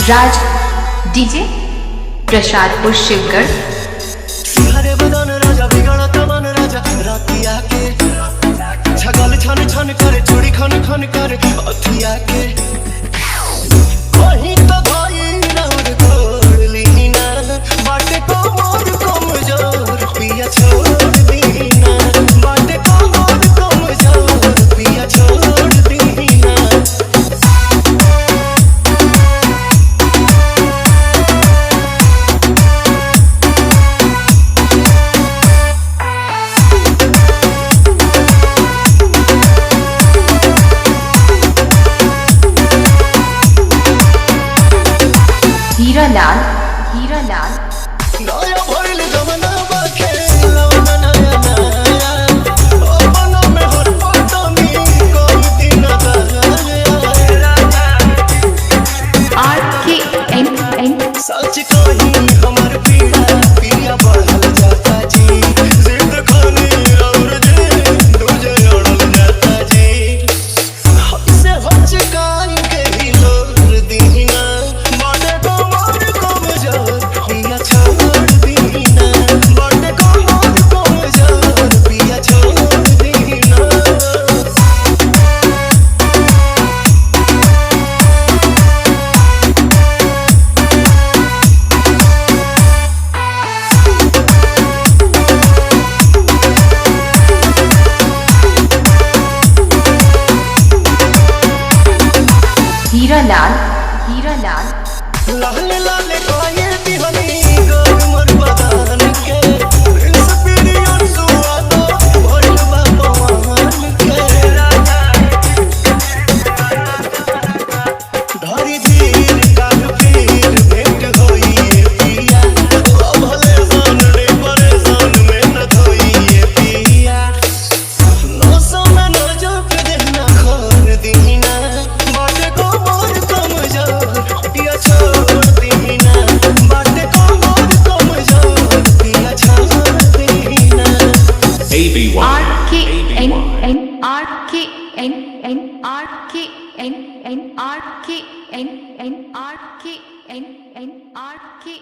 राज DJ Prasadpur Shivgarh. हरे बदन राजा बिगड़ता मन राजा रातिया के छगल छन छन करे चूड़ी खन खन करे अथिया के वही तो भाई नौर तोड़ ली ना बाटे को मोर कमजोर पिया छोड़ दी ना बाटे को मोर कमजोर पिया छोड़ दी ना। हीरालाल हीरालाल नया भइल जमाना बाखे लवना नया नया ओ मनो में हर पटनी कोई दिन आया RKNN सच कही हमर पीड़ा पिया बढ़ल जाता जी जिद खानी और जे तुझे अड़ल जाता जी हमसे हचकाई के ही लोर दीना बाटे को मोर कमजोर पिया छोड़ दीना बाटे को मोर कमजोर पिया छोड़ दीना। हीरालाल हीरालाल लाल लाल कोये दिहनी गोर मोर बदन के प्रिंस पीरियड सुआदो भइल बा पवन के धरी धीर काल पीर भेंट होई पिया भले सन रे परेशान में न धोई पिया नो समय न जो के देना खोर दीना बाटे को मोर कमजोर पिया छोड़ दीना बाटे को मोर कमजोर पिया छोड़ दीना। RKNN RKNN RKNN RKNN RKNN RK